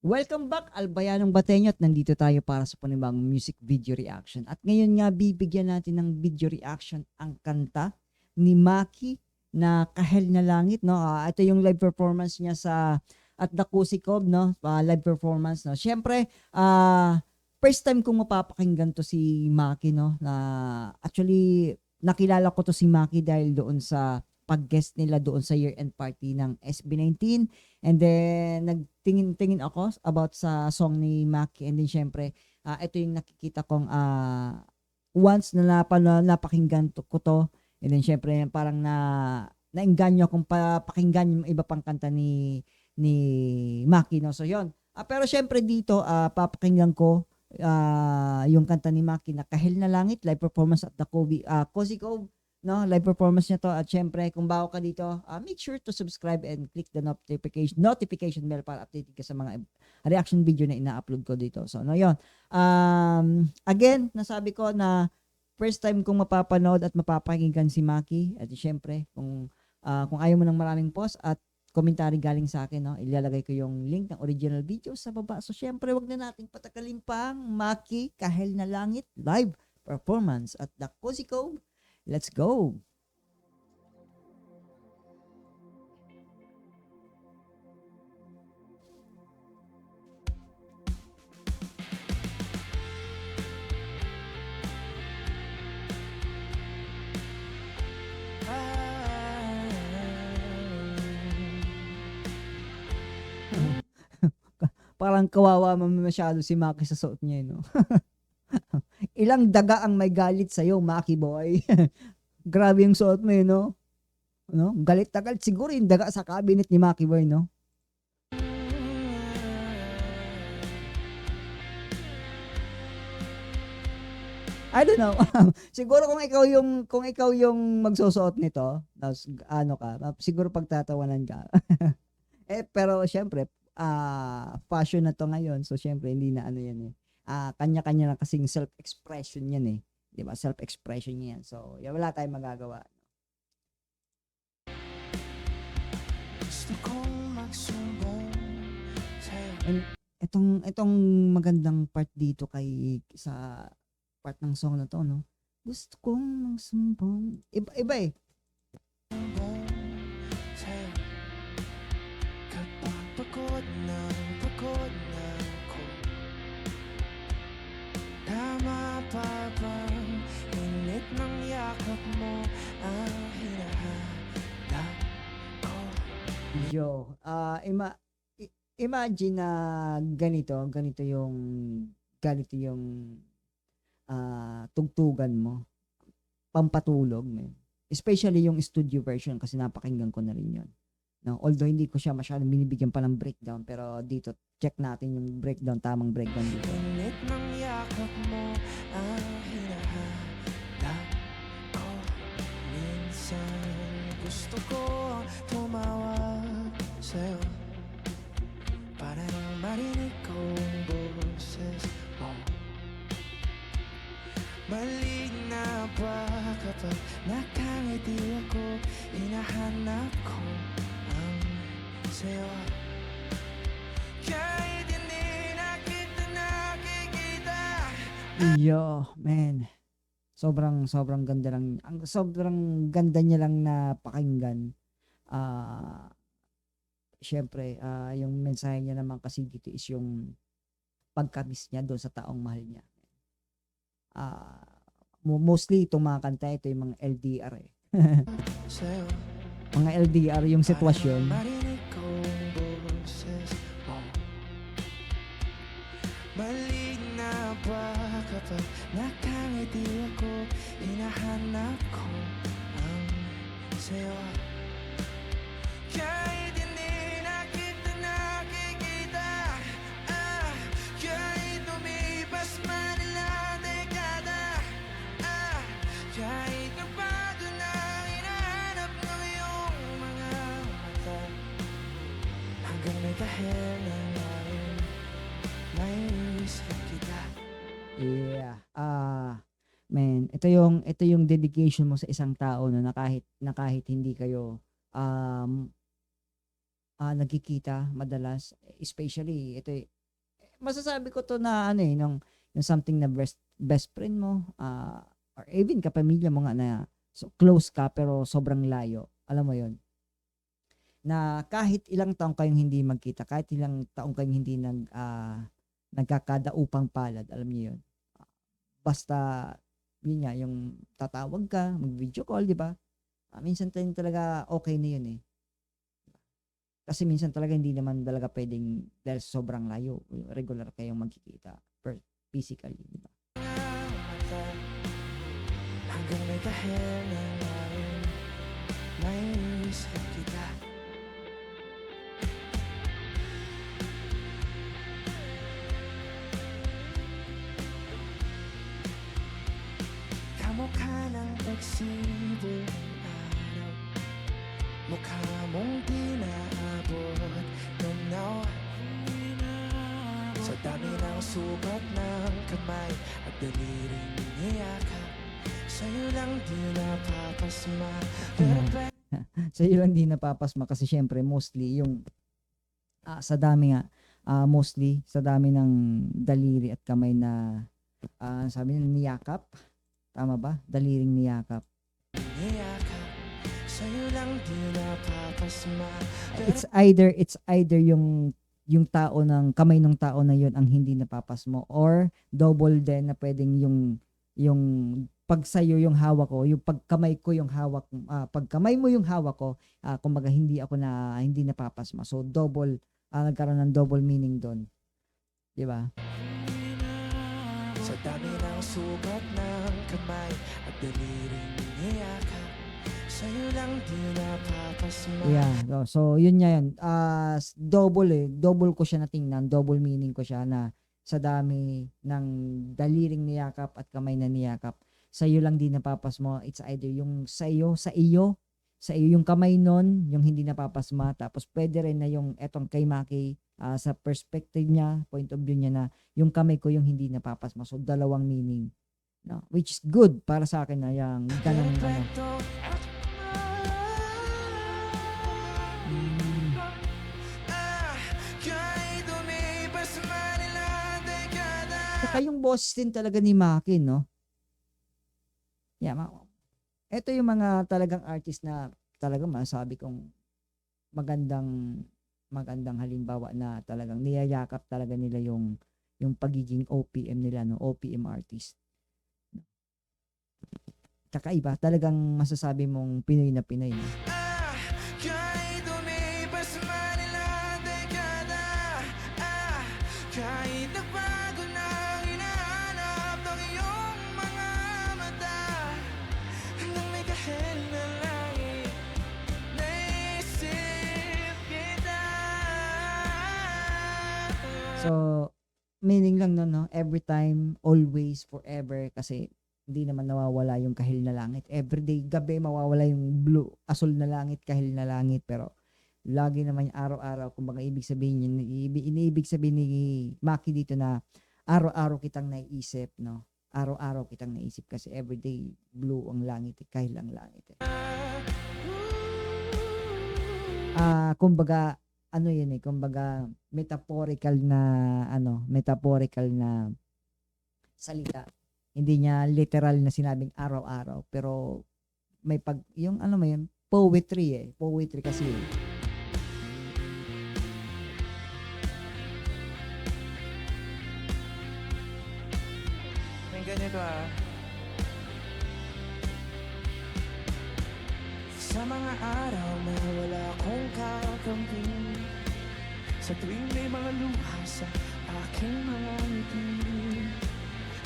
Welcome back, Albayanong Bateño, at nandito tayo para sa panibagong music video reaction. At ngayon nga, bibigyan natin ng video reaction ang kanta ni Maki na Kahel na Langit, no? Ito yung live performance niya sa at the Kusikov, no? Live performance, no? Siyempre, first time kong mapapakinggan to si Maki, no? Actually, nakilala ko to si Maki dahil doon sa pag-guest nila doon sa year-end party ng SB19. And then, nagtingin-tingin ako about sa song ni Maki. And then, syempre, ito yung nakikita kong once na napakinggan ko to. And then, syempre, parang naengganyo akong pakinggan yung iba pang kanta ni Maki. No? So, yon. Pero syempre dito, papakinggan ko yung kanta ni Maki na Kahil na Langit, live performance at the Cozy Cove, no, live performance niya to. At syempre, kung bago ka dito, make sure to subscribe and click the notification bell para updated ka sa mga reaction video na ina-upload ko dito. So, no, yun. Again, nasabi ko na first time kong mapapanood at mapapakinggan si Maki. At syempre, kung ayaw mo ng maraming post at commentary galing sa akin, no, ilalagay ko yung link ng original video sa baba. So, syempre, wag na nating patagalin pang Maki, Kahel na Langit, live performance at the Cozy Cove. Let's go. Parang kawawa masyado si Maki sa suot niya, no? Ilang daga ang may galit sa'yo, Maki boy. Grabe yung suot mo, no? No? Galit na galit. Siguro yung daga sa cabinet ni Maki boy, no? I don't know. Siguro kung ikaw yung magsusuot nito, tapos ano ka, siguro pagtatawanan ka. Pero syempre, fashion na to ngayon. So syempre hindi na ano yan eh. Kanya-kanya na kasing self-expression yan eh. 'Di ba? Self-expression yan. So, wala tayong magagawa. And itong magandang part dito sa part ng song na to, no? Gusto kong magsumbong. Iba eh. Pagod na ako. Tama pa bang init ng yakap mo ang hinahanap ko? Yo, imagine na ganito yung tugtugan mo, pampatulog, man. Especially yung studio version kasi napakinggan ko na rin yun. No, although hindi ko siya masyadong binibigyan pa ng breakdown, pero dito check natin yung breakdown, tamang breakdown dito. Init ng yakap mo ang hinahanap ko. Minsan gusto ko tumawag sa'yo para nang marinig ko ang boses mo. Malinaw ba kapag nakangiti ako, hinahanap ko ang sa'yo. Kahit hindi na kita nakikita. Yo, man. Sobrang ganda niya lang na pakinggan. Syempre, yung mensahe niya naman kasi dito is yung pagkamis niya doon sa taong mahal niya. Mostly itong mga kanta, ito yung mga LDR eh. Mga LDR yung sitwasyon. Malinaw ba kapag nakangiti ako, hinahanap ko ang sa'yo. Kahit hindi na kita nakikita, kahit lumipas man ilang dekada, kahit napado na hinahanap ng iyong mga mata, hanggang may kahel na ngayon, may isip kita. Yeah. Man, ito yung dedication mo sa isang tao, no, na kahit hindi kayo nagkikita madalas, especially ito masasabi ko to na ano yung something na best friend mo, or even kapamilya mo nga na so close ka pero sobrang layo. Alam mo yon na kahit ilang taong kayong hindi magkita, kahit ilang taong kayong hindi nagkakadaupang palad, alam niyo yun. Basta, yun nga, yung tatawag ka, mag-video call, di ba? Minsan talaga okay na yun eh. Kasi minsan talaga hindi naman talaga pwedeng dahil sobrang layo, regular kayong magkikita physically, di ba? Hanggang may kahel na langit, nainis kita. Kamukha ng eksibo ng araw, mukha mong di naabot tanaw. Sa dami ng sugat ng kamay at daliring niyakap, sa'yo lang di napapasma. Sa'yo lang di napapasma kasi syempre mostly yung sa dami nga, mostly sa dami ng daliri at kamay na sabi nila niyakap. Tama ba? Daliring niyakap. Niyakap, sa'yo lang di napapasma. It's either yung tao ng kamay ng tao na yun ang hindi napapasmo or double din na pwedeng yung pag sa'yo yung hawak ko, yung pagkamay ko yung hawak, pagkamay mo yung hawak ko, kumbaga hindi napapasma. So double, nagkaroon ng double meaning doon. 'Di ba? Sa dami ng sugat ng kamay at daliring niyakap, sa'yo lang di napapasma. Yeah. So yun nga yun. Double ko siya natingnan, double meaning ko siya na sa dami ng daliring niyakap at kamay na niyakap, sa iyo lang di napapasma. It's either yung sa iyo yung kamay nun, yung hindi napapasma, tapos pwede rin na yung etong kay Maki, sa perspective niya, point of view niya na yung kamay ko yung hindi napapasma. So dalawang meaning, no? Which is good para sa akin na yung ganong Perfecto. Kahit lumipas man ilang dekada. Saka yung boses din talaga ni Maki, no? Yeah, ito yung mga talagang artist na talagang masasabi kong magandang halimbawa na talagang niyayakap talaga nila yung pagiging OPM nila, no? OPM artist. Kakaiba, talagang masasabi mong Pinoy na Pinoy, no? Kahit lumipas man ilang dekada, kahit nagbago na ang hinahanap ng iyong mga mata, hanggang may kahel na langit, naisip kita. So, meaning lang nun, no? Every time, always, forever, kasi hindi naman nawawala yung kahil na langit. Everyday, gabi, mawawala yung blue, asul na langit, kahil na langit, pero lagi naman yung araw-araw, kumbaga ibig sabihin yun, iniibig sabihin ni Maki dito na araw-araw kitang naiisip, no? Araw-araw kitang naisip kasi everyday blue ang langit, kahil ang langit. Kumbaga, ano yun kumbaga metaphorical na salita. Hindi niya literal na sinabing araw-araw, pero may yung ano mo yun, poetry kasi. May ganito Sa mga araw na wala akong kakampi, sa tuwing may mga luha sa aking mga ngiti,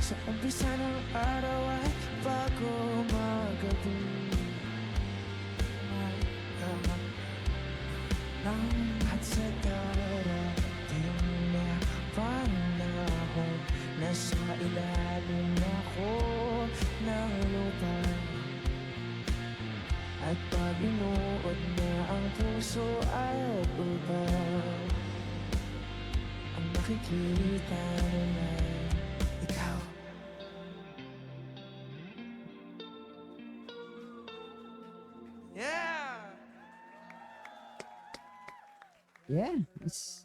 sa umpisa ng araw at bago magabi, at sa darating na panahon, nasa ilalim ako ng lupa, at pag binuod na ang puso at utak, ang makikita na ikaw. Yeah! Yeah, it's